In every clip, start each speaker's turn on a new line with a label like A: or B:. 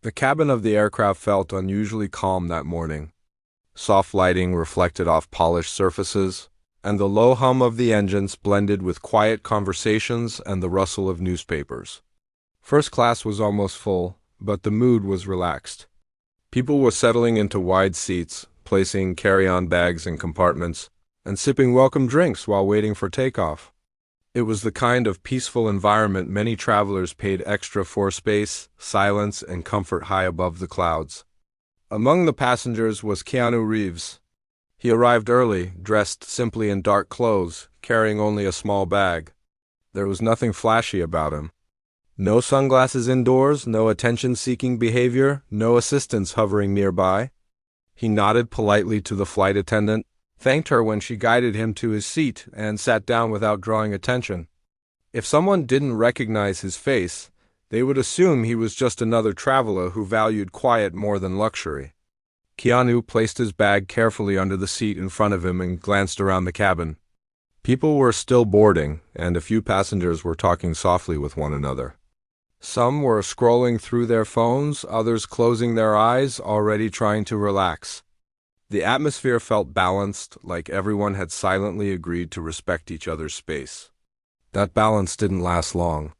A: The cabin of the aircraft felt unusually calm that morning. Soft lighting reflected off polished surfaces, and the low hum of the engines blended with quiet conversations and the rustle of newspapers. First class was almost full, but the mood was relaxed. People were settling into wide seats, placing carry-on bags in compartments, and sipping welcome drinks while waiting for takeoff. It was the kind of peaceful environment many travelers paid extra for: space, silence, and comfort high above the clouds. Among the passengers was Keanu Reeves. He arrived early, dressed simply in dark clothes, carrying only a small bag. There was nothing flashy about him. No sunglasses indoors, no attention-seeking behavior, no assistants hovering nearby. He nodded politely to the flight attendant, thanked her when she guided him to his seat, and sat down without drawing attention. If someone didn't recognize his face, they would assume he was just another traveler who valued quiet more than luxury. Keanu placed his bag carefully under the seat in front of him and glanced around the cabin. People were still boarding, and a few passengers were talking softly with one another. Some were scrolling through their phones, others closing their eyes, already trying to relax. The atmosphere felt balanced, like everyone had silently agreed to respect each other's space. That balance didn't last long.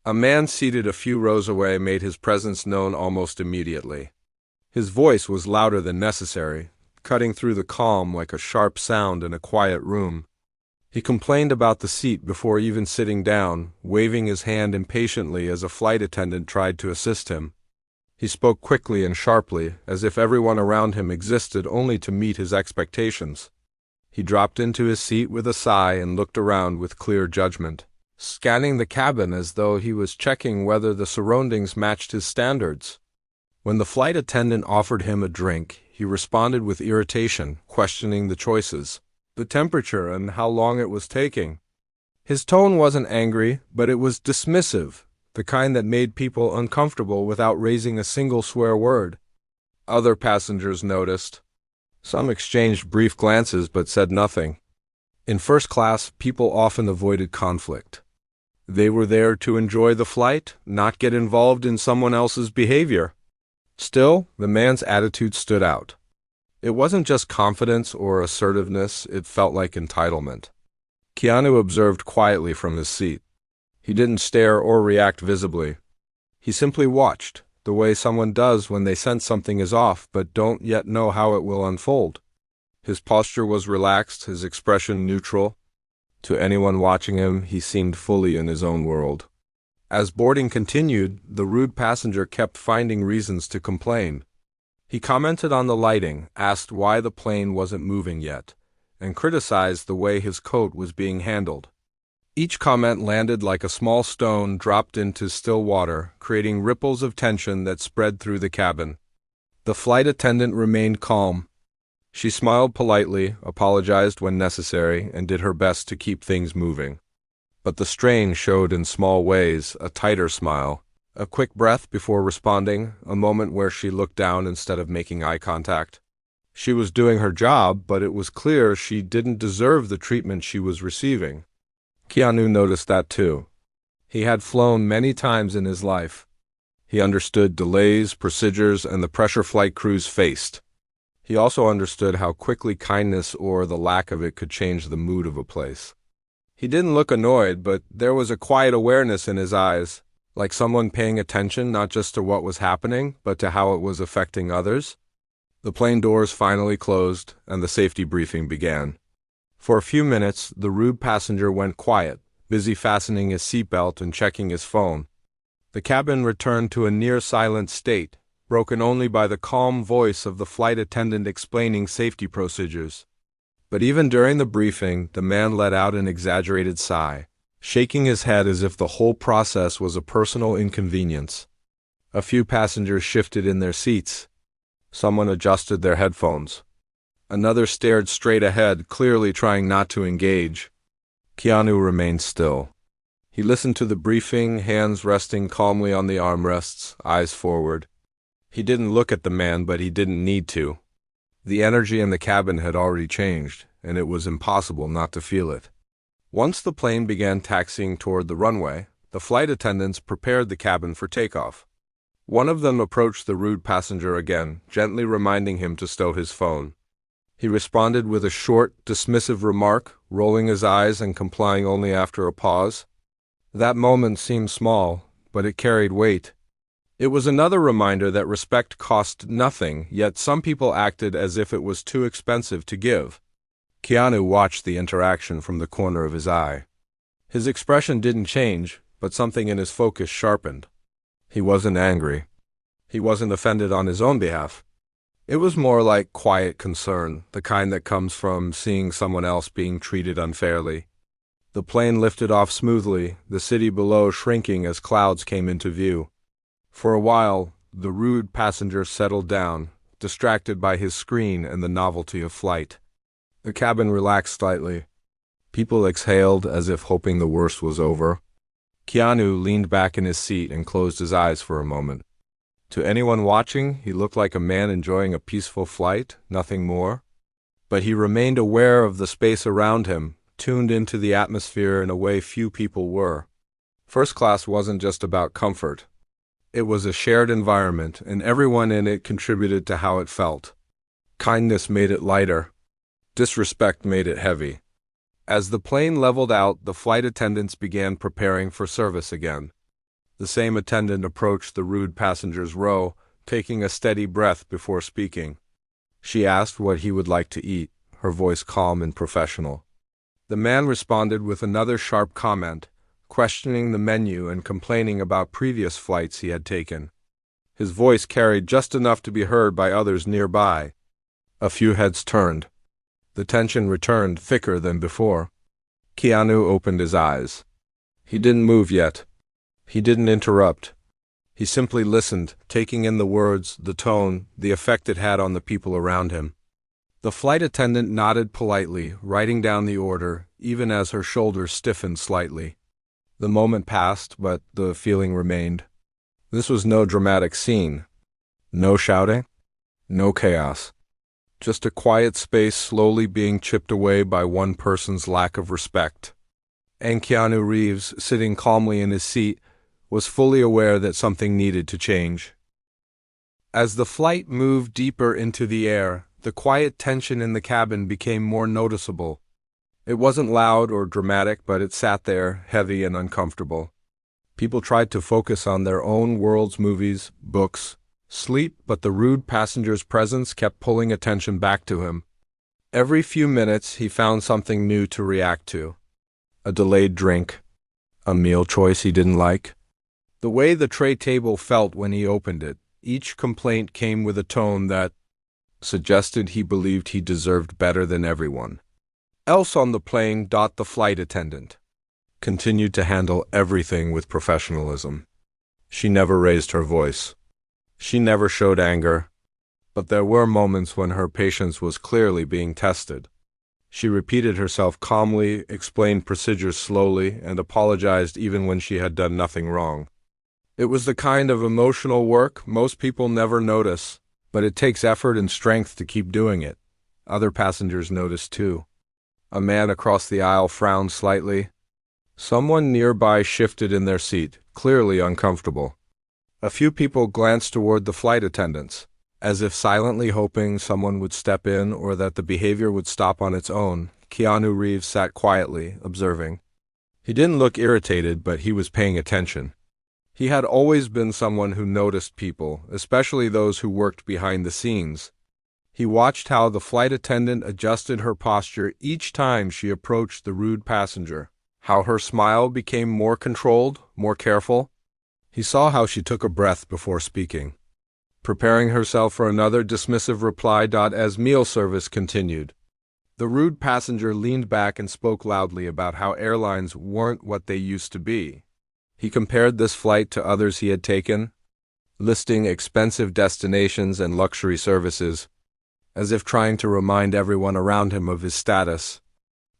A: A man seated a few rows away made his presence known almost immediately. His voice was louder than necessary, cutting through the calm like a sharp sound in a quiet room. He complained about the seat before even sitting down, waving his hand impatiently as a flight attendant tried to assist him. He spoke quickly and sharply, as if everyone around him existed only to meet his expectations. He dropped into his seat with a sigh and looked around with clear judgment, scanning the cabin as though he was checking whether the surroundings matched his standards. When the flight attendant offered him a drink, he responded with irritation, questioning the choices, the temperature, and how long it was taking. His tone wasn't angry, but it was dismissive, the kind that made people uncomfortable without raising a single swear word. Other passengers noticed. Some exchanged brief glances but said nothing. In first class, people often avoided conflict. They were there to enjoy the flight, not get involved in someone else's behavior. Still, the man's attitude stood out. It wasn't just confidence or assertiveness, it felt like entitlement. Keanu observed quietly from his seat. He didn't stare or react visibly. He simply watched, the way someone does when they sense something is off but don't yet know how it will unfold. His posture was relaxed, his expression neutral. To anyone watching him, he seemed fully in his own world. As boarding continued, the rude passenger kept finding reasons to complain. He commented on the lighting, asked why the plane wasn't moving yet, and criticized the way his coat was being handled. Each comment landed like a small stone dropped into still water, creating ripples of tension that spread through the cabin. The flight attendant remained calm. She smiled politely, apologized when necessary, and did her best to keep things moving. But the strain showed in small ways: a tighter smile, a quick breath before responding, a moment where she looked down instead of making eye contact. She was doing her job, but it was clear she didn't deserve the treatment she was receiving. Keanu noticed that too. He had flown many times in his life. He understood delays, procedures, and the pressure flight crews faced. He also understood how quickly kindness or the lack of it could change the mood of a place. He didn't look annoyed, but there was a quiet awareness in his eyes, like someone paying attention not just to what was happening, but to how it was affecting others. The plane doors finally closed, and the safety briefing began. For a few minutes, the rude passenger went quiet, busy fastening his seatbelt and checking his phone. The cabin returned to a near-silent state, broken only by the calm voice of the flight attendant explaining safety procedures. But even during the briefing, the man let out an exaggerated sigh, shaking his head as if the whole process was a personal inconvenience. A few passengers shifted in their seats. Someone adjusted their headphones. Another stared straight ahead, clearly trying not to engage. Keanu remained still. He listened to the briefing, hands resting calmly on the armrests, eyes forward. He didn't look at the man, but he didn't need to. The energy in the cabin had already changed, and it was impossible not to feel it. Once the plane began taxiing toward the runway, the flight attendants prepared the cabin for takeoff. One of them approached the rude passenger again, gently reminding him to stow his phone. He responded with a short, dismissive remark, rolling his eyes and complying only after a pause. That moment seemed small, but it carried weight. It was another reminder that respect cost nothing, yet some people acted as if it was too expensive to give. Keanu watched the interaction from the corner of his eye. His expression didn't change, but something in his focus sharpened. He wasn't angry. He wasn't offended on his own behalf. It was more like quiet concern, the kind that comes from seeing someone else being treated unfairly. The plane lifted off smoothly, the city below shrinking as clouds came into view. For a while, the rude passenger settled down, distracted by his screen and the novelty of flight. The cabin relaxed slightly. People exhaled as if hoping the worst was over. Keanu leaned back in his seat and closed his eyes for a moment. To anyone watching, he looked like a man enjoying a peaceful flight, nothing more. But he remained aware of the space around him, tuned into the atmosphere in a way few people were. First class wasn't just about comfort. It was a shared environment, and everyone in it contributed to how it felt. Kindness made it lighter. Disrespect made it heavy. As the plane leveled out, the flight attendants began preparing for service again. The same attendant approached the rude passenger's row, taking a steady breath before speaking. She asked what he would like to eat, her voice calm and professional. The man responded with another sharp comment, questioning the menu and complaining about previous flights he had taken. His voice carried just enough to be heard by others nearby. A few heads turned. The tension returned thicker than before. Keanu opened his eyes. He didn't move yet. He didn't interrupt. He simply listened, taking in the words, the tone, the effect it had on the people around him. The flight attendant nodded politely, writing down the order, even as her shoulders stiffened slightly. The moment passed, but the feeling remained. This was no dramatic scene. No shouting. No chaos. Just a quiet space slowly being chipped away by one person's lack of respect. And Keanu Reeves, sitting calmly in his seat, was fully aware that something needed to change. As the flight moved deeper into the air, the quiet tension in the cabin became more noticeable. It wasn't loud or dramatic, but it sat there, heavy and uncomfortable. People tried to focus on their own world's movies, books, sleep, but the rude passenger's presence kept pulling attention back to him. Every few minutes, he found something new to react to. A delayed drink, a meal choice he didn't like. The way the tray table felt when he opened it, each complaint came with a tone that suggested he believed he deserved better than everyone else on the plane. The flight attendant continued to handle everything with professionalism. She never raised her voice. She never showed anger. But there were moments when her patience was clearly being tested. She repeated herself calmly, explained procedures slowly, and apologized even when she had done nothing wrong. It was the kind of emotional work most people never notice, but it takes effort and strength to keep doing it. Other passengers noticed too. A man across the aisle frowned slightly. Someone nearby shifted in their seat, clearly uncomfortable. A few people glanced toward the flight attendants, as if silently hoping someone would step in or that the behavior would stop on its own. Keanu Reeves sat quietly, observing. He didn't look irritated, but he was paying attention. He had always been someone who noticed people, especially those who worked behind the scenes. He watched how the flight attendant adjusted her posture each time she approached the rude passenger, how her smile became more controlled, more careful. He saw how she took a breath before speaking, preparing herself for another dismissive reply. As meal service continued, the rude passenger leaned back and spoke loudly about how airlines weren't what they used to be. He compared this flight to others he had taken, listing expensive destinations and luxury services, as if trying to remind everyone around him of his status.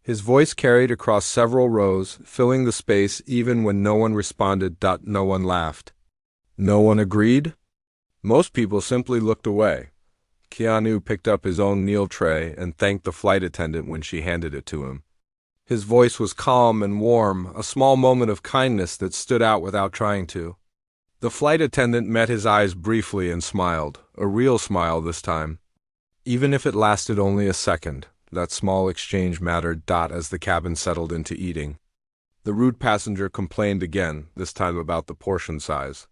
A: His voice carried across several rows, filling the space even when no one responded. No one laughed. No one agreed. Most people simply looked away. Keanu picked up his own meal tray and thanked the flight attendant when she handed it to him. His voice was calm and warm, a small moment of kindness that stood out without trying to. The flight attendant met his eyes briefly and smiled, a real smile this time. Even if it lasted only a second, that small exchange mattered. As the cabin settled into eating. The rude passenger complained again, this time about the portion size.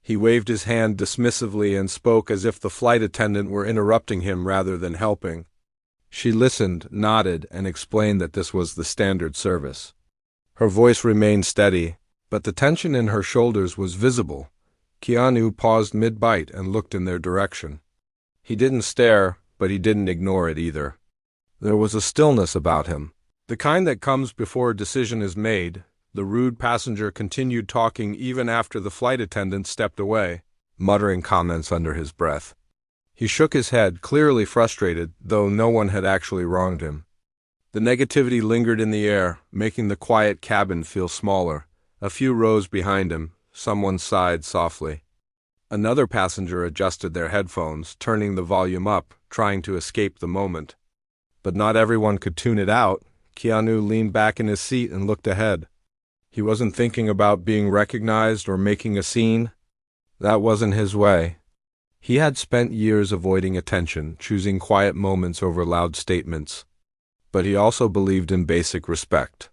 A: He waved his hand dismissively and spoke as if the flight attendant were interrupting him rather than helping. She listened, nodded, and explained that this was the standard service. Her voice remained steady, but the tension in her shoulders was visible. Keanu paused mid-bite and looked in their direction. He didn't stare, but he didn't ignore it either. There was a stillness about him, the kind that comes before a decision is made. The rude passenger continued talking even after the flight attendant stepped away, muttering comments under his breath. He shook his head, clearly frustrated, though no one had actually wronged him. The negativity lingered in the air, making the quiet cabin feel smaller. A few rows behind him, someone sighed softly. Another passenger adjusted their headphones, turning the volume up, trying to escape the moment. But not everyone could tune it out. Keanu leaned back in his seat and looked ahead. He wasn't thinking about being recognized or making a scene. That wasn't his way. He had spent years avoiding attention, choosing quiet moments over loud statements. But he also believed in basic respect.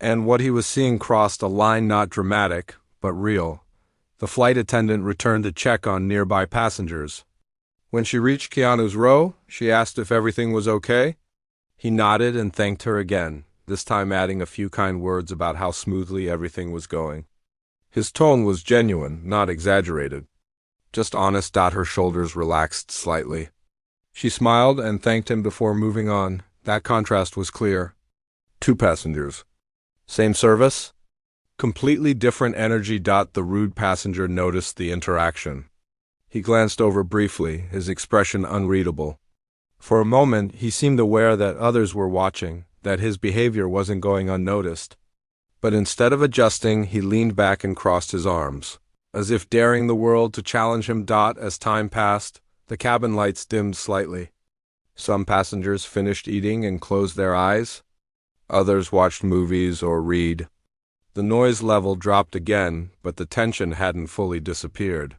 A: And what he was seeing crossed a line not dramatic, but real. The flight attendant returned to check on nearby passengers. When she reached Keanu's row, she asked if everything was okay. He nodded and thanked her again, this time adding a few kind words about how smoothly everything was going. His tone was genuine, not exaggerated. Just honest. Her shoulders relaxed slightly. She smiled and thanked him before moving on. That contrast was clear. 2 passengers. Same service? Completely different energy. The rude passenger noticed the interaction. He glanced over briefly, his expression unreadable. For a moment, he seemed aware that others were watching, that his behavior wasn't going unnoticed. But instead of adjusting, he leaned back and crossed his arms, as if daring the world to challenge him. As time passed, the cabin lights dimmed slightly. Some passengers finished eating and closed their eyes. Others watched movies or read. The noise level dropped again, but the tension hadn't fully disappeared.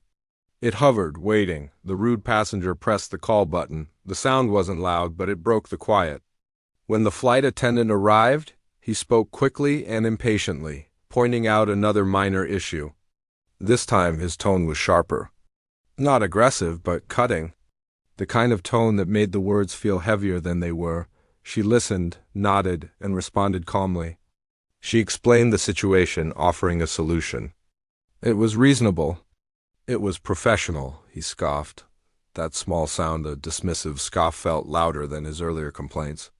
A: It hovered, waiting. The rude passenger pressed the call button. The sound wasn't loud, but it broke the quiet. When the flight attendant arrived, he spoke quickly and impatiently, pointing out another minor issue. This time his tone was sharper. Not aggressive, but cutting. The kind of tone that made the words feel heavier than they were. She listened, nodded, and responded calmly. She explained the situation, offering a solution. It was reasonable. It was professional, he scoffed. That small sound, a dismissive scoff, felt louder than his earlier complaints.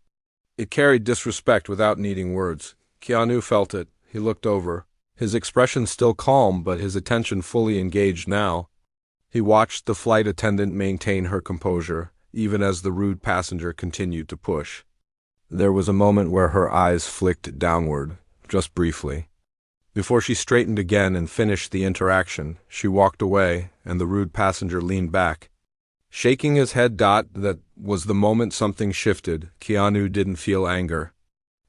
A: It carried disrespect without needing words. Keanu felt it. He looked over, his expression still calm, but his attention fully engaged now. He watched the flight attendant maintain her composure, even as the rude passenger continued to push. There was a moment where her eyes flicked downward, just briefly. Before she straightened again and finished the interaction, she walked away, and the rude passenger leaned back, shaking his head. That was the moment something shifted. Keanu didn't feel anger.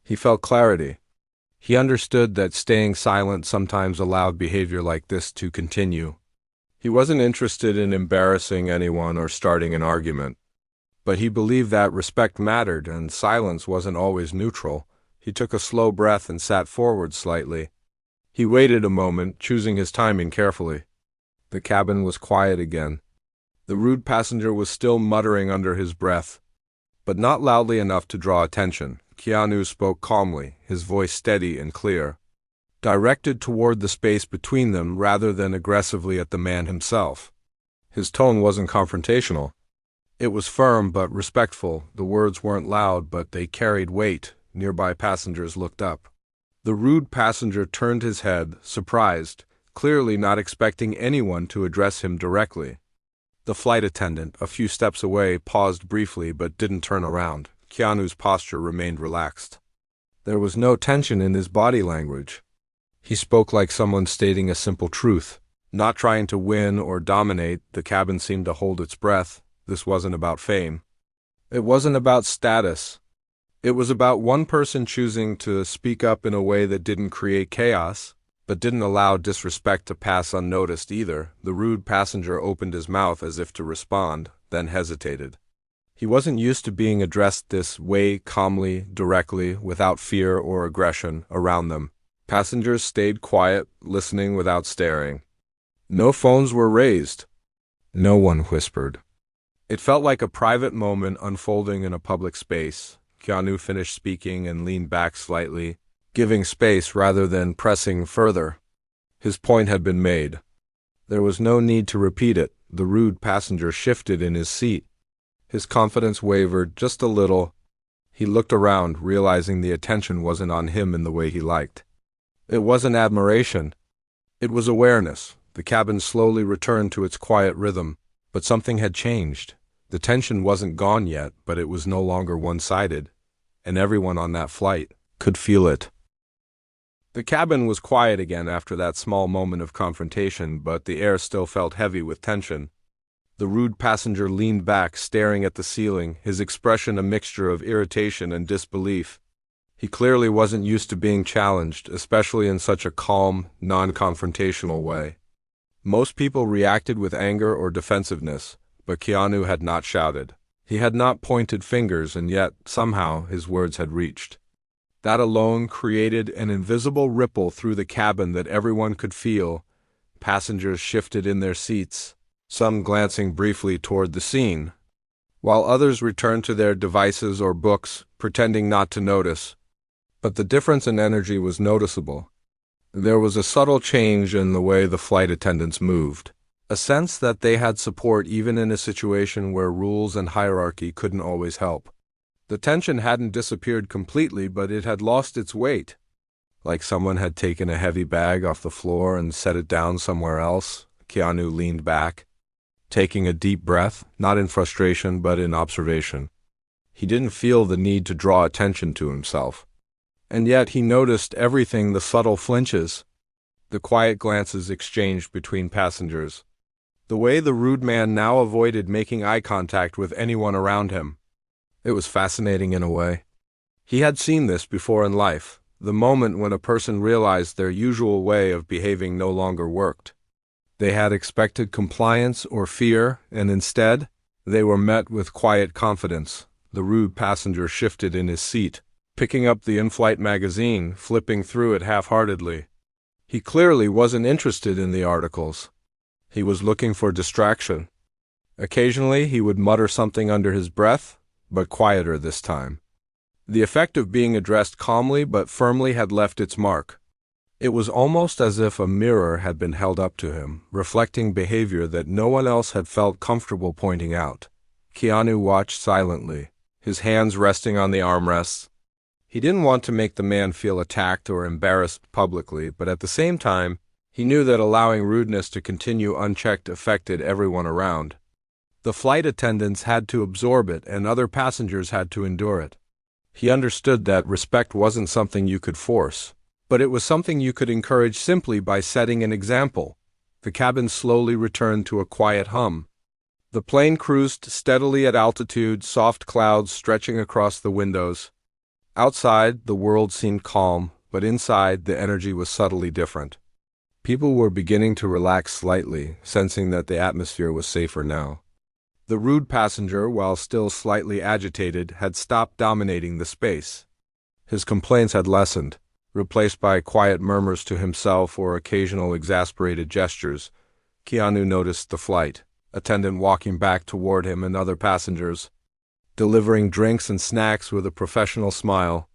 A: He felt clarity. He understood that staying silent sometimes allowed behavior like this to continue. He wasn't interested in embarrassing anyone or starting an argument. But he believed that respect mattered, and silence wasn't always neutral. He took a slow breath and sat forward slightly. He waited a moment, choosing his timing carefully. The cabin was quiet again. The rude passenger was still muttering under his breath, but not loudly enough to draw attention. Keanu spoke calmly, his voice steady and clear, directed toward the space between them rather than aggressively at the man himself. His tone wasn't confrontational. It was firm but respectful. The words weren't loud, but they carried weight. Nearby passengers looked up. The rude passenger turned his head, surprised, clearly not expecting anyone to address him directly. The flight attendant, a few steps away, paused briefly but didn't turn around. Keanu's posture remained relaxed. There was no tension in his body language. He spoke like someone stating a simple truth, not trying to win or dominate. The cabin seemed to hold its breath. This wasn't about fame. It wasn't about status. It was about one person choosing to speak up in a way that didn't create chaos. but didn't allow disrespect to pass unnoticed either. The rude passenger opened his mouth as if to respond, then hesitated. He wasn't used to being addressed this way, calmly, directly, without fear or aggression around them. Passengers stayed quiet, listening without staring. No phones were raised. No one whispered. It felt like a private moment unfolding in a public space. Keanu finished speaking and leaned back slightly, giving space rather than pressing further. His point had been made. There was no need to repeat it. The rude passenger shifted in his seat. His confidence wavered just a little. He looked around, realizing the attention wasn't on him in the way he liked. It wasn't admiration. It was awareness. The cabin slowly returned to its quiet rhythm, but something had changed. The tension wasn't gone yet, but it was no longer one-sided, and everyone on that flight could feel it. The cabin was quiet again after that small moment of confrontation, but the air still felt heavy with tension. The rude passenger leaned back, staring at the ceiling, his expression a mixture of irritation and disbelief. He clearly wasn't used to being challenged, especially in such a calm, non-confrontational way. Most people reacted with anger or defensiveness, but Keanu had not shouted. He had not pointed fingers, and yet, somehow, his words had reached. That alone created an invisible ripple through the cabin that everyone could feel. Passengers shifted in their seats, some glancing briefly toward the scene, while others returned to their devices or books, pretending not to notice. But the difference in energy was noticeable. There was a subtle change in the way the flight attendants moved, a sense that they had support even in a situation where rules and hierarchy couldn't always help. The tension hadn't disappeared completely, but it had lost its weight, like someone had taken a heavy bag off the floor and set it down somewhere else. Keanu leaned back, taking a deep breath, not in frustration but in observation. He didn't feel the need to draw attention to himself. And yet he noticed everything, the subtle flinches, the quiet glances exchanged between passengers, the way the rude man now avoided making eye contact with anyone around him. It was fascinating in a way. He had seen this before in life, the moment when a person realized their usual way of behaving no longer worked. They had expected compliance or fear, and instead, they were met with quiet confidence. The rude passenger shifted in his seat, picking up the in-flight magazine, flipping through it half-heartedly. He clearly wasn't interested in the articles. He was looking for distraction. Occasionally, he would mutter something under his breath, but quieter this time. The effect of being addressed calmly but firmly had left its mark. It was almost as if a mirror had been held up to him, reflecting behavior that no one else had felt comfortable pointing out. Keanu watched silently, his hands resting on the armrests. He didn't want to make the man feel attacked or embarrassed publicly, but at the same time, he knew that allowing rudeness to continue unchecked affected everyone around. The flight attendants had to absorb it, and other passengers had to endure it. He understood that respect wasn't something you could force, but it was something you could encourage simply by setting an example. The cabin slowly returned to a quiet hum. The plane cruised steadily at altitude, soft clouds stretching across the windows. Outside, the world seemed calm, but inside, the energy was subtly different. People were beginning to relax slightly, sensing that the atmosphere was safer now. The rude passenger, while still slightly agitated, had stopped dominating the space. His complaints had lessened, replaced by quiet murmurs to himself or occasional exasperated gestures. Keanu noticed the flight attendant walking back toward him and other passengers, delivering drinks and snacks with a professional smile.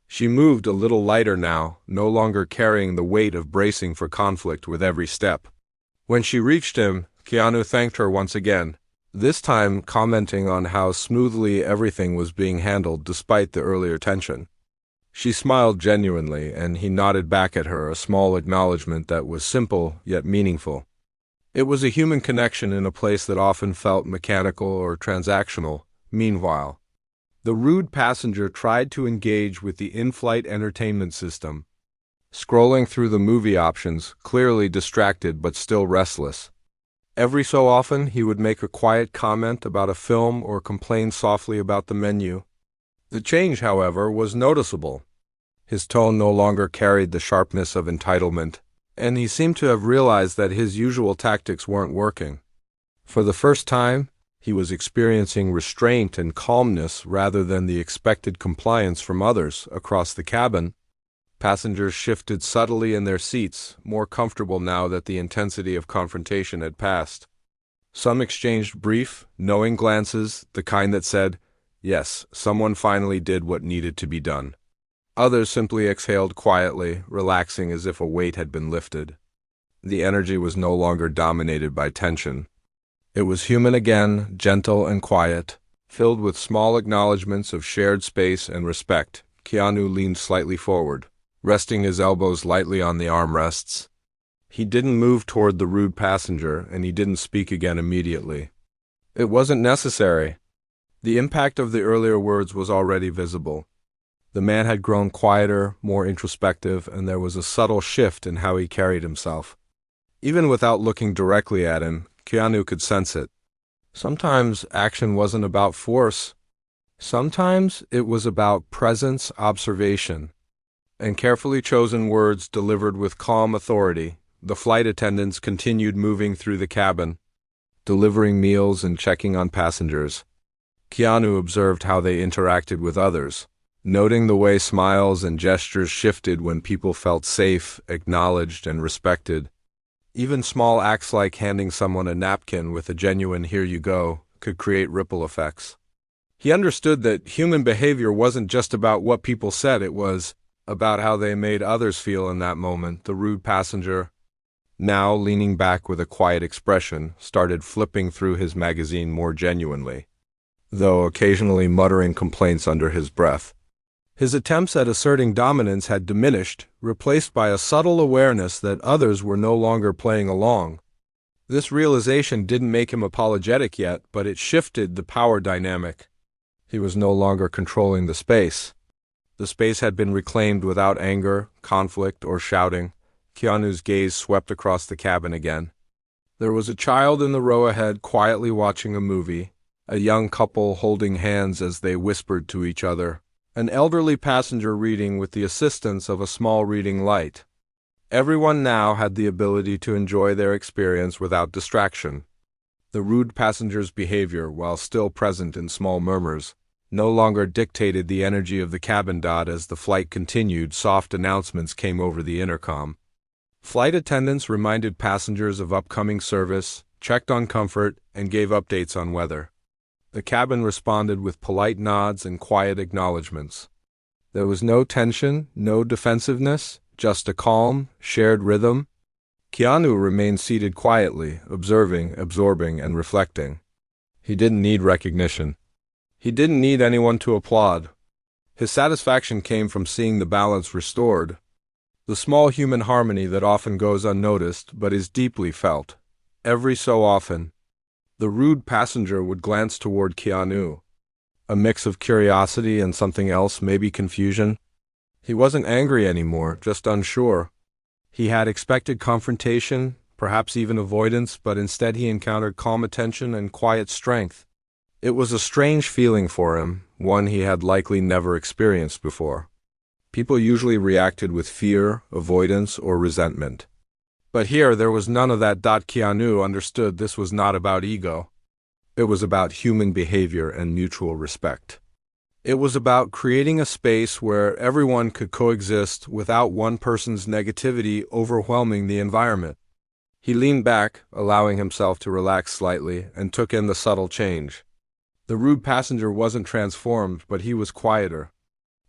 A: She moved a little lighter now, no longer carrying the weight of bracing for conflict with every step. When she reached him, Keanu thanked her once again, this time commenting on how smoothly everything was being handled despite the earlier tension. She smiled genuinely, and he nodded back at her, a small acknowledgement that was simple yet meaningful. It was a human connection in a place that often felt mechanical or transactional. Meanwhile, the rude passenger tried to engage with the in-flight entertainment system, scrolling through the movie options, clearly distracted but still restless. Every so often, he would make a quiet comment about a film or complain softly about the menu. The change, however, was noticeable. His tone no longer carried the sharpness of entitlement. and he seemed to have realized that his usual tactics weren't working. For the first time, he was experiencing restraint and calmness rather than the expected compliance from others across the cabin. Passengers shifted subtly in their seats, more comfortable now that the intensity of confrontation had passed. Some exchanged brief, knowing glances, the kind that said, "Yes, someone finally did what needed to be done." Others simply exhaled quietly, relaxing as if a weight had been lifted. The energy was no longer dominated by tension. It was human again, gentle and quiet, filled with small acknowledgments of shared space and respect. Keanu leaned slightly forward, resting his elbows lightly on the armrests. He didn't move toward the rude passenger, and he didn't speak again immediately. It wasn't necessary. The impact of the earlier words was already visible. The man had grown quieter, more introspective, and there was a subtle shift in how he carried himself. Even without looking directly at him, Keanu could sense it. Sometimes action wasn't about force. Sometimes it was about presence, observation, and carefully chosen words delivered with calm authority. The flight attendants continued moving through the cabin, delivering meals and checking on passengers. Keanu observed how they interacted with others, noting the way smiles and gestures shifted when people felt safe, acknowledged, and respected. Even small acts like handing someone a napkin with a genuine "here you go" could create ripple effects. He understood that human behavior wasn't just about what people said, it was about how they made others feel in that moment. The rude passenger, now leaning back with a quiet expression, started flipping through his magazine more genuinely, though occasionally muttering complaints under his breath. His attempts at asserting dominance had diminished, replaced by a subtle awareness that others were no longer playing along. This realization didn't make him apologetic yet, but it shifted the power dynamic. He was no longer controlling the space. The space had been reclaimed without anger, conflict, or shouting. Keanu's gaze swept across the cabin again. There was a child in the row ahead quietly watching a movie, a young couple holding hands as they whispered to each other, an elderly passenger reading with the assistance of a small reading light. Everyone now had the ability to enjoy their experience without distraction. The rude passenger's behavior, while still present in small murmurs, no longer dictated the energy of the cabin. As the flight continued, soft announcements came over the intercom. Flight attendants reminded passengers of upcoming service, checked on comfort, and gave updates on weather. The cabin responded with polite nods and quiet acknowledgments. There was no tension, no defensiveness, just a calm, shared rhythm. Keanu remained seated quietly, observing, absorbing, and reflecting. He didn't need recognition. He didn't need anyone to applaud. His satisfaction came from seeing the balance restored, the small human harmony that often goes unnoticed but is deeply felt. Every so often, the rude passenger would glance toward Keanu, a mix of curiosity and something else, maybe confusion. He wasn't angry anymore, just unsure. He had expected confrontation, perhaps even avoidance, but instead he encountered calm attention and quiet strength. It was a strange feeling for him, one he had likely never experienced before. People usually reacted with fear, avoidance, or resentment. But here there was none of that. Keanu understood this was not about ego. It was about human behavior and mutual respect. It was about creating a space where everyone could coexist without one person's negativity overwhelming the environment. He leaned back, allowing himself to relax slightly, and took in the subtle change. The rude passenger wasn't transformed, but he was quieter.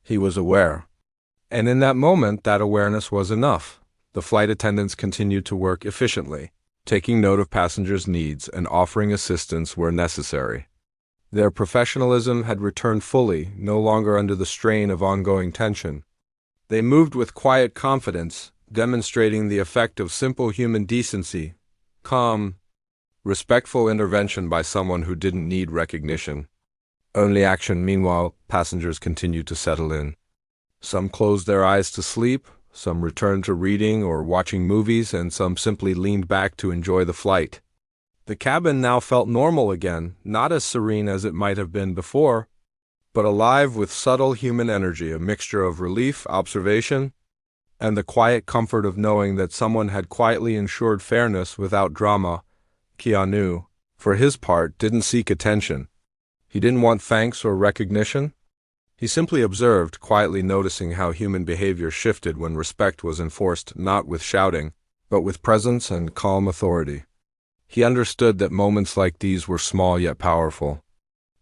A: He was aware. And in that moment, that awareness was enough. The flight attendants continued to work efficiently, taking note of passengers' needs and offering assistance where necessary. Their professionalism had returned fully, no longer under the strain of ongoing tension. They moved with quiet confidence, demonstrating the effect of simple human decency, calm, respectful intervention by someone who didn't need recognition. Only action. Meanwhile, passengers continued to settle in. Some closed their eyes to sleep, some returned to reading or watching movies, and some simply leaned back to enjoy the flight. The cabin now felt normal again, not as serene as it might have been before, but alive with subtle human energy, a mixture of relief, observation, and the quiet comfort of knowing that someone had quietly ensured fairness without drama. Keanu, for his part, didn't seek attention. He didn't want thanks or recognition. He simply observed, quietly noticing how human behavior shifted when respect was enforced not with shouting, but with presence and calm authority. He understood that moments like these were small yet powerful.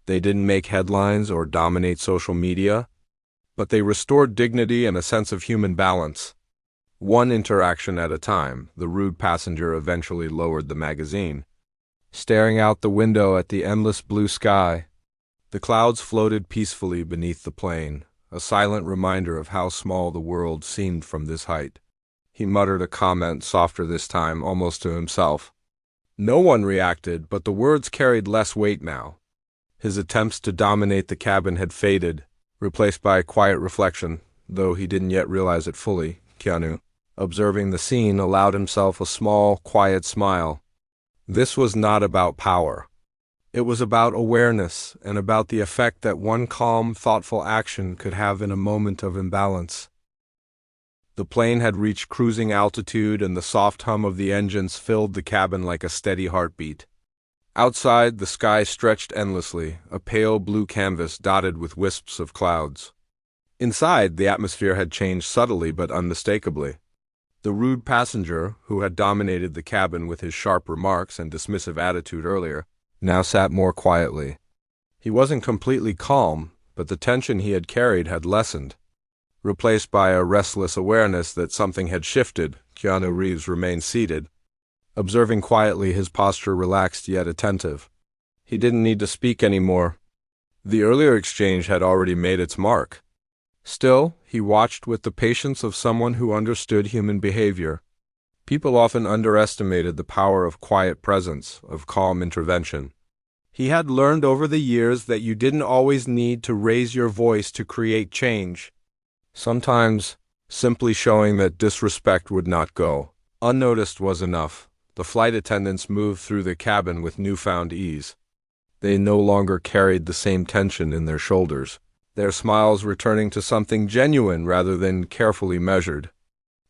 A: They didn't make headlines or dominate social media, but they restored dignity and a sense of human balance. One interaction at a time, the rude passenger eventually lowered the magazine. Staring out the window at the endless blue sky, the clouds floated peacefully beneath the plane, a silent reminder of how small the world seemed from this height. He muttered a comment, softer this time, almost to himself. No one reacted, but the words carried less weight now. His attempts to dominate the cabin had faded, replaced by a quiet reflection, though he didn't yet realize it fully. Keanu, observing the scene, allowed himself a small, quiet smile. This was not about power. It was about awareness and about the effect that one calm, thoughtful action could have in a moment of imbalance. The plane had reached cruising altitude, and the soft hum of the engines filled the cabin like a steady heartbeat. Outside, the sky stretched endlessly, a pale blue canvas dotted with wisps of clouds. Inside, the atmosphere had changed subtly but unmistakably. The rude passenger, who had dominated the cabin with his sharp remarks and dismissive attitude earlier, now sat more quietly. He wasn't completely calm, but the tension he had carried had lessened. Replaced by a restless awareness that something had shifted, Keanu Reeves remained seated, observing quietly, his posture relaxed yet attentive. He didn't need to speak anymore. The earlier exchange had already made its mark. Still, he watched with the patience of someone who understood human behavior. People often underestimated the power of quiet presence, of calm intervention. He had learned over the years that you didn't always need to raise your voice to create change. Sometimes, simply showing that disrespect would not go unnoticed was enough. The flight attendants moved through the cabin with newfound ease. They no longer carried the same tension in their shoulders, their smiles returning to something genuine rather than carefully measured.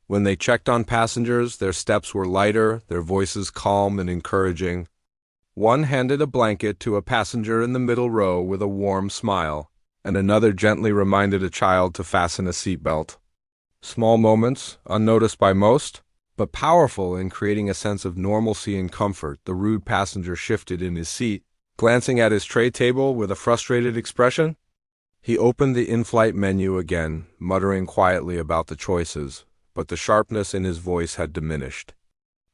A: When they checked on passengers, their steps were lighter, their voices calm and encouraging. One handed a blanket to a passenger in the middle row with a warm smile, and another gently reminded a child to fasten a seatbelt. Small moments, unnoticed by most, but powerful in creating a sense of normalcy and comfort. The rude passenger shifted in his seat, glancing at his tray table with a frustrated expression. He opened the in-flight menu again, muttering quietly about the choices, but the sharpness in his voice had diminished.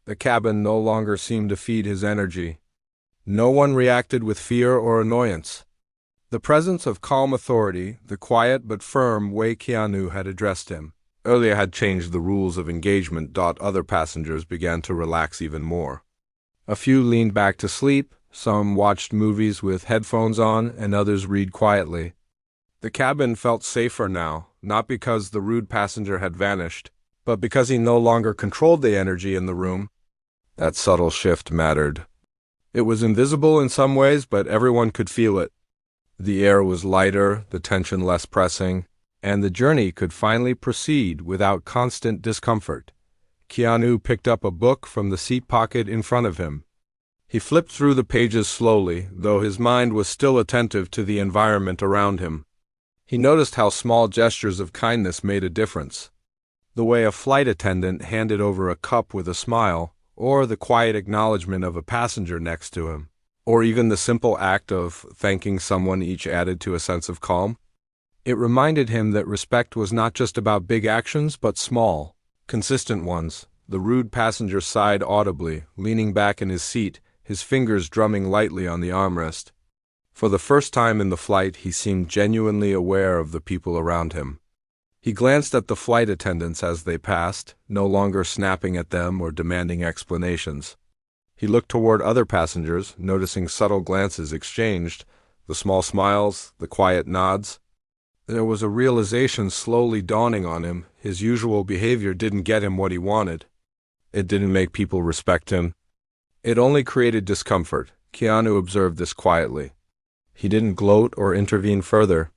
A: The cabin no longer seemed to feed his energy. No one reacted with fear or annoyance. The presence of calm authority, the quiet but firm way Keanu had addressed him, earlier had changed the rules of engagement. Other passengers began to relax even more. A few leaned back to sleep, some watched movies with headphones on, and others read quietly. The cabin felt safer now, not because the rude passenger had vanished, but because he no longer controlled the energy in the room. That subtle shift mattered. It was invisible in some ways, but everyone could feel it. The air was lighter, the tension less pressing, and the journey could finally proceed without constant discomfort. Keanu picked up a book from the seat pocket in front of him. He flipped through the pages slowly, though his mind was still attentive to the environment around him. He noticed how small gestures of kindness made a difference. The way a flight attendant handed over a cup with a smile, or the quiet acknowledgement of a passenger next to him, or even the simple act of thanking someone, each added to a sense of calm. It reminded him that respect was not just about big actions, but small, consistent ones. The rude passenger sighed audibly, leaning back in his seat, his fingers drumming lightly on the armrest. For the first time in the flight, he seemed genuinely aware of the people around him. He glanced at the flight attendants as they passed, no longer snapping at them or demanding explanations. He looked toward other passengers, noticing subtle glances exchanged, the small smiles, the quiet nods. There was a realization slowly dawning on him. His usual behavior didn't get him what he wanted. It didn't make people respect him. It only created discomfort. Keanu observed this quietly. He didn't gloat or intervene further.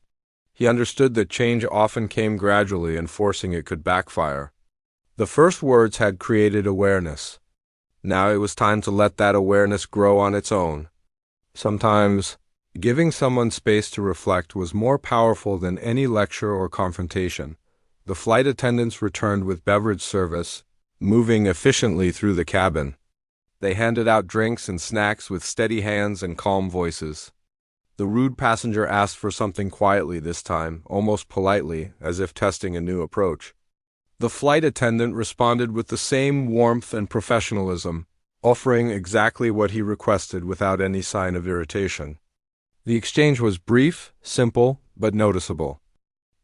A: He understood that change often came gradually, and forcing it could backfire. The first words had created awareness. Now it was time to let that awareness grow on its own. Sometimes, giving someone space to reflect was more powerful than any lecture or confrontation. The flight attendants returned with beverage service, moving efficiently through the cabin. They handed out drinks and snacks with steady hands and calm voices. The rude passenger asked for something quietly this time, almost politely, as if testing a new approach. The flight attendant responded with the same warmth and professionalism, offering exactly what he requested without any sign of irritation. The exchange was brief, simple, but noticeable.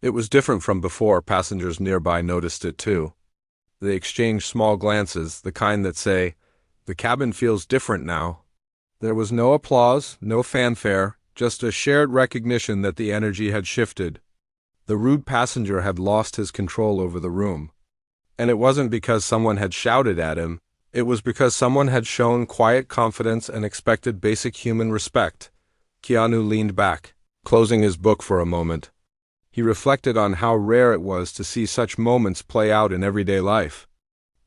A: It was different from before. Passengers nearby noticed it too. They exchanged small glances, the kind that say, "The cabin feels different now." There was no applause, no fanfare, just a shared recognition that the energy had shifted. The rude passenger had lost his control over the room. And it wasn't because someone had shouted at him, it was because someone had shown quiet confidence and expected basic human respect. Keanu leaned back, closing his book for a moment. He reflected on how rare it was to see such moments play out in everyday life.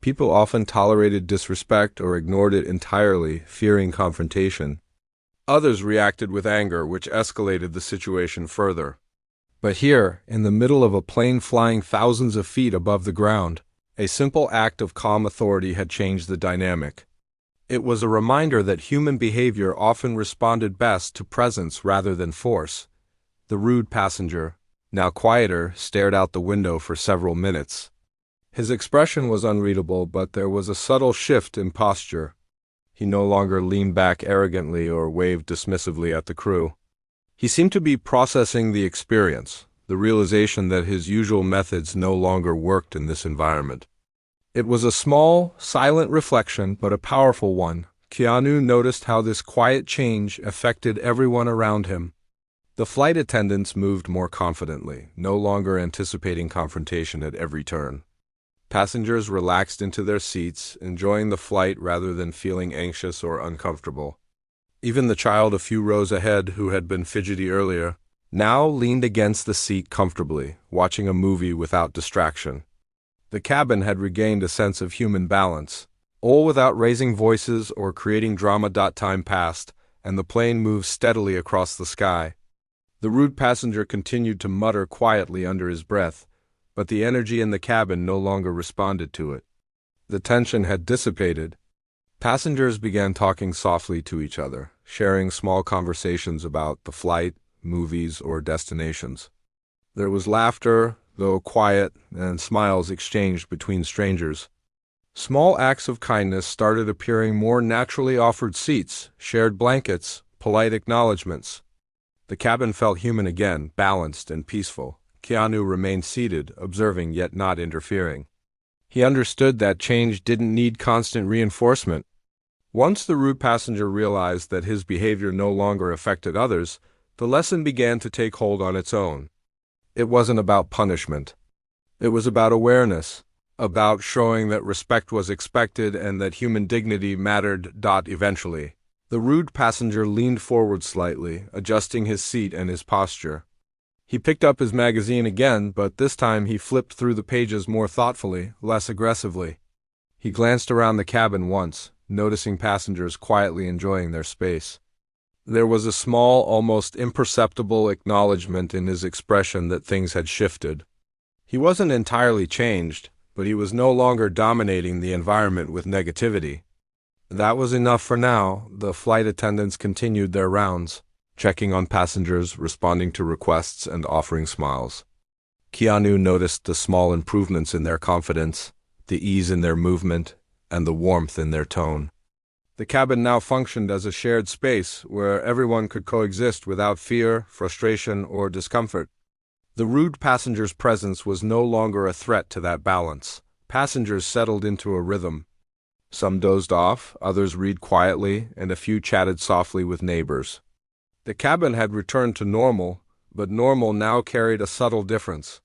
A: People often tolerated disrespect or ignored it entirely, fearing confrontation. Others reacted with anger, which escalated the situation further. But here, in the middle of a plane flying thousands of feet above the ground, a simple act of calm authority had changed the dynamic. It was a reminder that human behavior often responded best to presence rather than force. The rude passenger, now quieter, stared out the window for several minutes. His expression was unreadable, but there was a subtle shift in posture. He no longer leaned back arrogantly or waved dismissively at the crew. He seemed to be processing the experience, the realization that his usual methods no longer worked in this environment. It was a small, silent reflection, but a powerful one. Keanu noticed how this quiet change affected everyone around him. The flight attendants moved more confidently, no longer anticipating confrontation at every turn. Passengers relaxed into their seats, enjoying the flight rather than feeling anxious or uncomfortable. Even the child a few rows ahead, who had been fidgety earlier, now leaned against the seat comfortably, watching a movie without distraction. The cabin had regained a sense of human balance, all without raising voices or creating drama. Time passed, and the plane moved steadily across the sky. The rude passenger continued to mutter quietly under his breath, but the energy in the cabin no longer responded to it. The tension had dissipated. Passengers began talking softly to each other, sharing small conversations about the flight, movies, or destinations. There was laughter, though quiet, and smiles exchanged between strangers. Small acts of kindness started appearing more naturally: offered seats, shared blankets, polite acknowledgments. The cabin felt human again, balanced and peaceful. Keanu remained seated, observing yet not interfering. He understood that change didn't need constant reinforcement. Once the rude passenger realized that his behavior no longer affected others, the lesson began to take hold on its own. It wasn't about punishment. It was about awareness, about showing that respect was expected and that human dignity mattered. Eventually, the rude passenger leaned forward slightly, adjusting his seat and his posture. He picked up his magazine again, but this time he flipped through the pages more thoughtfully, less aggressively. He glanced around the cabin once, noticing passengers quietly enjoying their space. There was a small, almost imperceptible acknowledgement in his expression that things had shifted. He wasn't entirely changed, but he was no longer dominating the environment with negativity. That was enough for now. The flight attendants continued their rounds, checking on passengers, responding to requests, and offering smiles. Keanu noticed the small improvements in their confidence, the ease in their movement, and the warmth in their tone. The cabin now functioned as a shared space where everyone could coexist without fear, frustration, or discomfort. The rude passenger's presence was no longer a threat to that balance. Passengers settled into a rhythm. Some dozed off, others read quietly, and a few chatted softly with neighbors. The cabin had returned to normal, but normal now carried a subtle difference.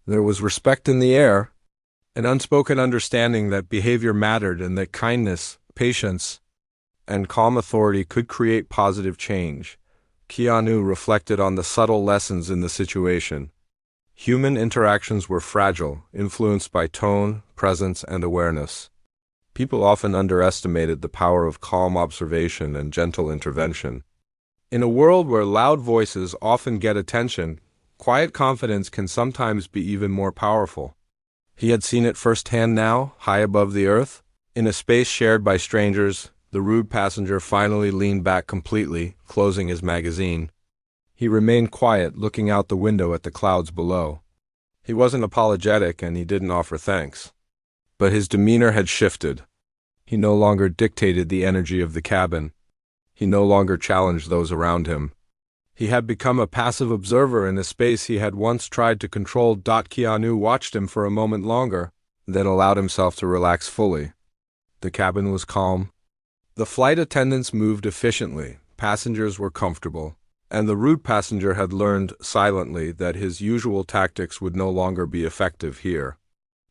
A: There was respect in the air, an unspoken understanding that behavior mattered and that kindness, patience, and calm authority could create positive change. Keanu reflected on the subtle lessons in the situation. Human interactions were fragile, influenced by tone, presence, and awareness. People often underestimated the power of calm observation and gentle intervention. In a world where loud voices often get attention, quiet confidence can sometimes be even more powerful. He had seen it firsthand now, high above the earth. In a space shared by strangers, the rude passenger finally leaned back completely, closing his magazine. He remained quiet, looking out the window at the clouds below. He wasn't apologetic and he didn't offer thanks. But his demeanor had shifted. He no longer dictated the energy of the cabin. He no longer challenged those around him. He had become a passive observer in a space he had once tried to control. Keanu watched him for a moment longer, then allowed himself to relax fully. The cabin was calm. The flight attendants moved efficiently, passengers were comfortable, and the rude passenger had learned silently that his usual tactics would no longer be effective here.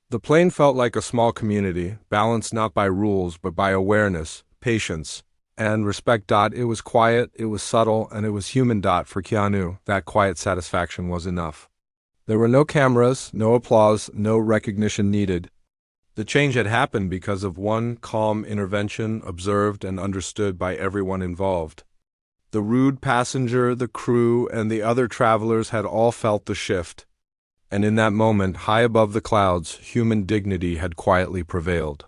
A: The plane felt like a small community, balanced not by rules but by awareness, patience, and respect. It was quiet, it was subtle, and it was human. For Keanu, that quiet satisfaction was enough. There were no cameras, no applause, no recognition needed. The change had happened because of one calm intervention observed and understood by everyone involved. The rude passenger, the crew, and the other travelers had all felt the shift. And in that moment, high above the clouds, human dignity had quietly prevailed.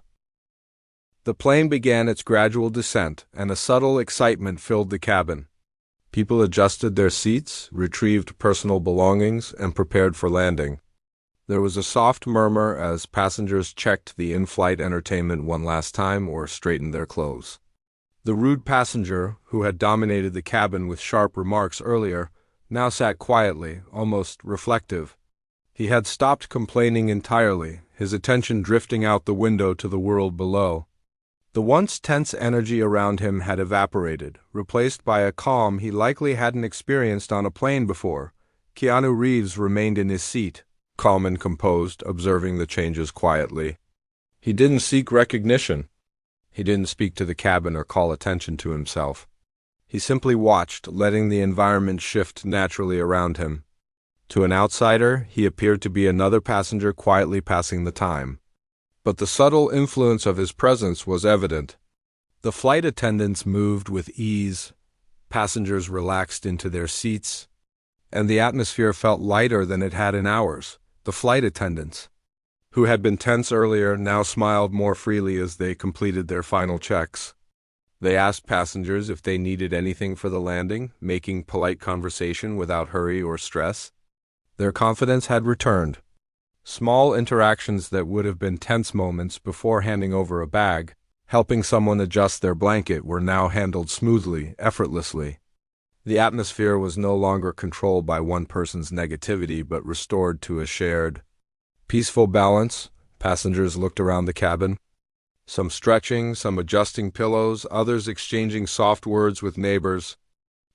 A: The plane began its gradual descent, and a subtle excitement filled the cabin. People adjusted their seats, retrieved personal belongings, and prepared for landing. There was a soft murmur as passengers checked the in-flight entertainment one last time or straightened their clothes. The rude passenger, who had dominated the cabin with sharp remarks earlier, now sat quietly, almost reflective. He had stopped complaining entirely, his attention drifting out the window to the world below. The once tense energy around him had evaporated, replaced by a calm he likely hadn't experienced on a plane before. Keanu Reeves remained in his seat, calm and composed, observing the changes quietly. He didn't seek recognition. He didn't speak to the cabin or call attention to himself. He simply watched, letting the environment shift naturally around him. To an outsider, he appeared to be another passenger quietly passing the time. But the subtle influence of his presence was evident. The flight attendants moved with ease, passengers relaxed into their seats, and the atmosphere felt lighter than it had in hours. The flight attendants, who had been tense earlier, now smiled more freely as they completed their final checks. They asked passengers if they needed anything for the landing, making polite conversation without hurry or stress. Their confidence had returned. Small interactions that would have been tense moments before handing over a bag, helping someone adjust their blanket, were now handled smoothly, effortlessly. The atmosphere was no longer controlled by one person's negativity but restored to a shared, peaceful balance. Passengers looked around the cabin. Some stretching, some adjusting pillows, others exchanging soft words with neighbors.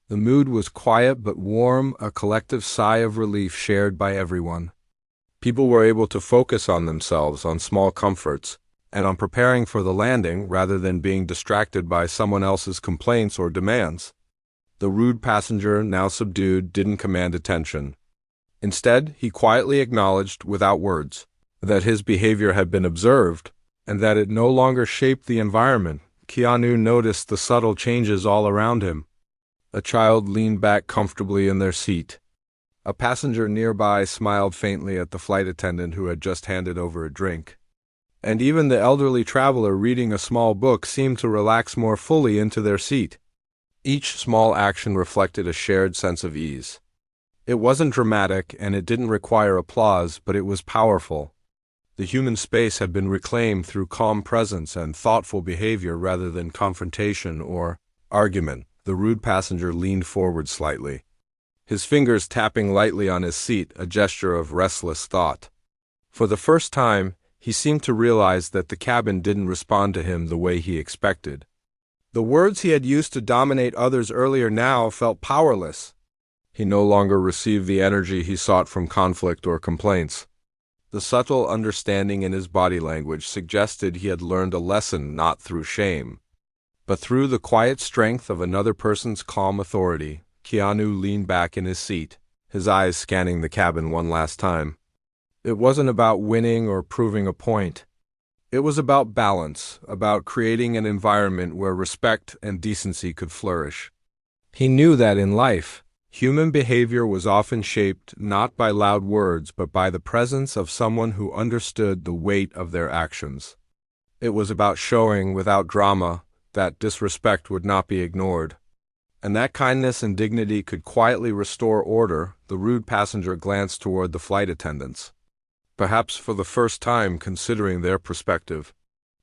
A: The mood was quiet but warm, a collective sigh of relief shared by everyone. People were able to focus on themselves, on small comforts, and on preparing for the landing rather than being distracted by someone else's complaints or demands. The rude passenger, now subdued, didn't command attention. Instead, he quietly acknowledged, without words, that his behavior had been observed, and that it no longer shaped the environment. Keanu noticed the subtle changes all around him. A child leaned back comfortably in their seat. A passenger nearby smiled faintly at the flight attendant who had just handed over a drink. And even the elderly traveler reading a small book seemed to relax more fully into their seat. Each small action reflected a shared sense of ease. It wasn't dramatic and it didn't require applause, but it was powerful. The human space had been reclaimed through calm presence and thoughtful behavior rather than confrontation or argument. The rude passenger leaned forward slightly, his fingers tapping lightly on his seat, a gesture of restless thought. For the first time, he seemed to realize that the cabin didn't respond to him the way he expected. The words he had used to dominate others earlier now felt powerless. He no longer received the energy he sought from conflict or complaints. The subtle understanding in his body language suggested he had learned a lesson not through shame, but through the quiet strength of another person's calm authority. Keanu leaned back in his seat, his eyes scanning the cabin one last time. It wasn't about winning or proving a point. It was about balance, about creating an environment where respect and decency could flourish. He knew that in life, human behavior was often shaped not by loud words but by the presence of someone who understood the weight of their actions. It was about showing, without drama, that disrespect would not be ignored. And that kindness and dignity could quietly restore order. The rude passenger glanced toward the flight attendants, perhaps for the first time considering their perspective.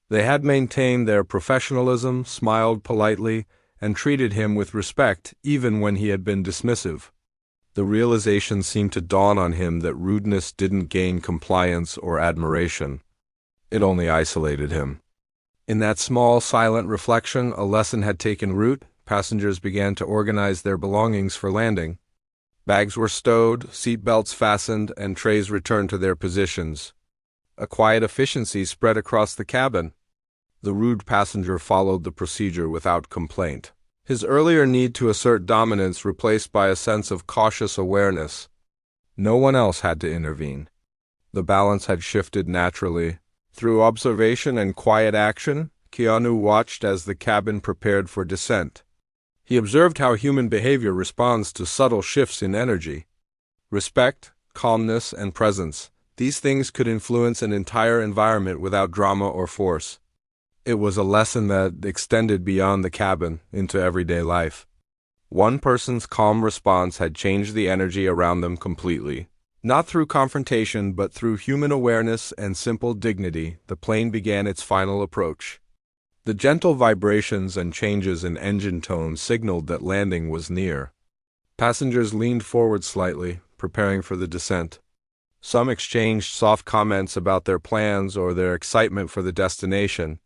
A: They had maintained their professionalism, smiled politely, and treated him with respect even when he had been dismissive. The realization seemed to dawn on him that rudeness didn't gain compliance or admiration. It only isolated him. In that small, silent reflection, a lesson had taken root. Passengers began to organize their belongings for landing. Bags were stowed, seat belts fastened, and trays returned to their positions. A quiet efficiency spread across the cabin. The rude passenger followed the procedure without complaint, his earlier need to assert dominance replaced by a sense of cautious awareness. No one else had to intervene. The balance had shifted naturally. Through observation and quiet action, Keanu watched as the cabin prepared for descent. He observed how human behavior responds to subtle shifts in energy. Respect, calmness, and presence. These things could influence an entire environment without drama or force. It was a lesson that extended beyond the cabin into everyday life. One person's calm response had changed the energy around them completely. Not through confrontation, but through human awareness and simple dignity, the plane began its final approach. The gentle vibrations and changes in engine tone signaled that landing was near. Passengers leaned forward slightly, preparing for the descent. Some exchanged soft comments about their plans or their excitement for the destination.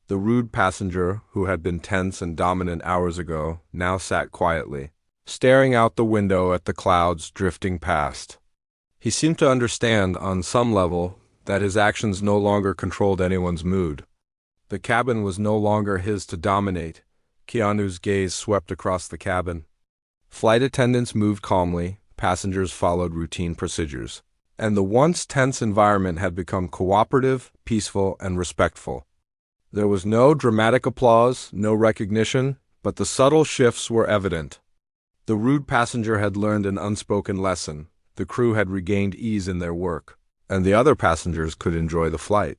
A: The rude passenger, who had been tense and dominant hours ago, now sat quietly, staring out the window at the clouds drifting past. He seemed to understand, on some level, that his actions no longer controlled anyone's mood. The cabin was no longer his to dominate. Keanu's gaze swept across the cabin. Flight attendants moved calmly, passengers followed routine procedures, and the once tense environment had become cooperative, peaceful, and respectful. There was no dramatic applause, no recognition, but the subtle shifts were evident. The rude passenger had learned an unspoken lesson. The crew had regained ease in their work, and the other passengers could enjoy the flight.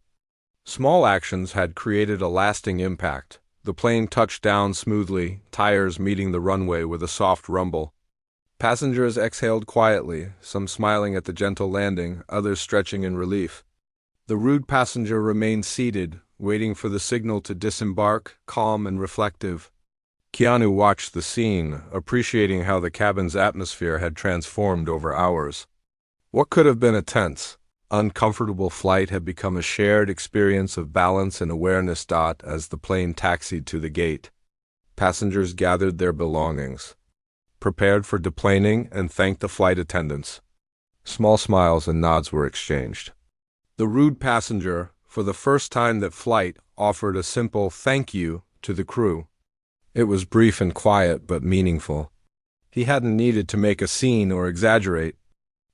A: Small actions had created a lasting impact. The plane touched down smoothly, tires meeting the runway with a soft rumble. Passengers exhaled quietly, some smiling at the gentle landing, others stretching in relief. The rude passenger remained seated, waiting for the signal to disembark, calm and reflective. Keanu watched the scene, appreciating how the cabin's atmosphere had transformed over hours. What could have been a tense, uncomfortable flight had become a shared experience of balance and awareness. As the plane taxied to the gate, passengers gathered their belongings, prepared for deplaning, and thanked the flight attendants. Small smiles and nods were exchanged. The rude passenger, for the first time that flight, offered a simple thank you to the crew. It was brief and quiet, but meaningful. He hadn't needed to make a scene or exaggerate.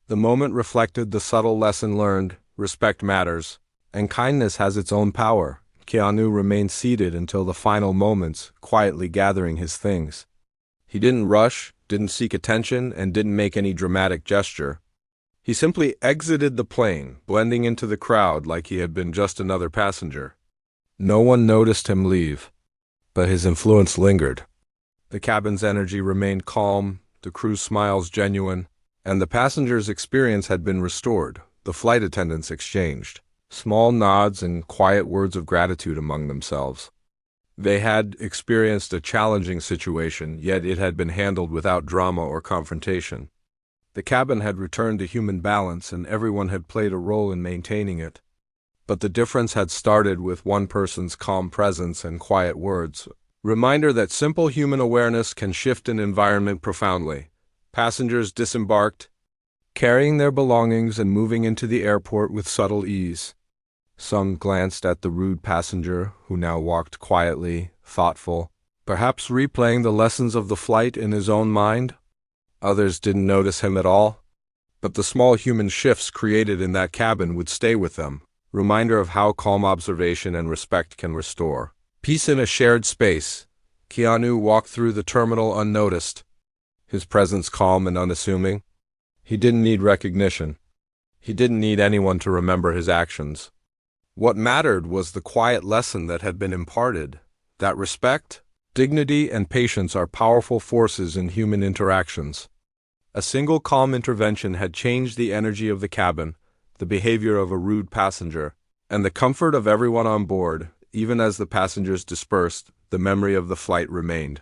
A: The moment reflected the subtle lesson learned: respect matters, and kindness has its own power. Keanu remained seated until the final moments, quietly gathering his things. He didn't rush, didn't seek attention, and didn't make any dramatic gesture. He simply exited the plane, blending into the crowd like he had been just another passenger. No one noticed him leave, but his influence lingered. The cabin's energy remained calm, the crew's smiles genuine, and the passengers' experience had been restored. The flight attendants exchanged small nods and quiet words of gratitude among themselves. They had experienced a challenging situation, yet it had been handled without drama or confrontation. The cabin had returned to human balance, and everyone had played a role in maintaining it. But the difference had started with one person's calm presence and quiet words. Reminder that simple human awareness can shift an environment profoundly. Passengers disembarked, carrying their belongings and moving into the airport with subtle ease. Some glanced at the rude passenger, who now walked quietly, thoughtful, perhaps replaying the lessons of the flight in his own mind. Others didn't notice him at all, but the small human shifts created in that cabin would stay with them, reminder of how calm observation and respect can restore peace in a shared space. Keanu walked through the terminal unnoticed, his presence calm and unassuming. He didn't need recognition. He didn't need anyone to remember his actions. What mattered was the quiet lesson that had been imparted, that respect, dignity, and patience are powerful forces in human interactions. A single calm intervention had changed the energy of the cabin, the behavior of a rude passenger, and the comfort of everyone on board. Even as the passengers dispersed, the memory of the flight remained.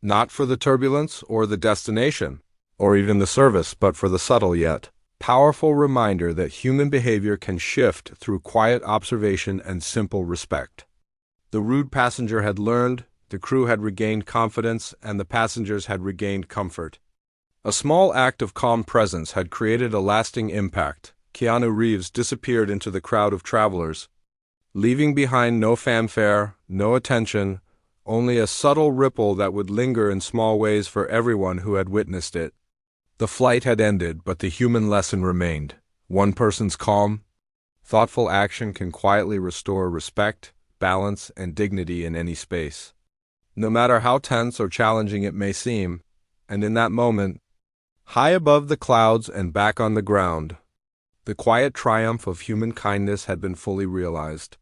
A: Not for the turbulence or the destination, or even the service, but for the subtle yet powerful reminder that human behavior can shift through quiet observation and simple respect. The rude passenger had learned, the crew had regained confidence, and the passengers had regained comfort. A small act of calm presence had created a lasting impact. Keanu Reeves disappeared into the crowd of travelers, leaving behind no fanfare, no attention, only a subtle ripple that would linger in small ways for everyone who had witnessed it. The flight had ended, but the human lesson remained. One person's calm, thoughtful action can quietly restore respect, balance, and dignity in any space, no matter how tense or challenging it may seem. And in that moment, high above the clouds and back on the ground, the quiet triumph of human kindness had been fully realized.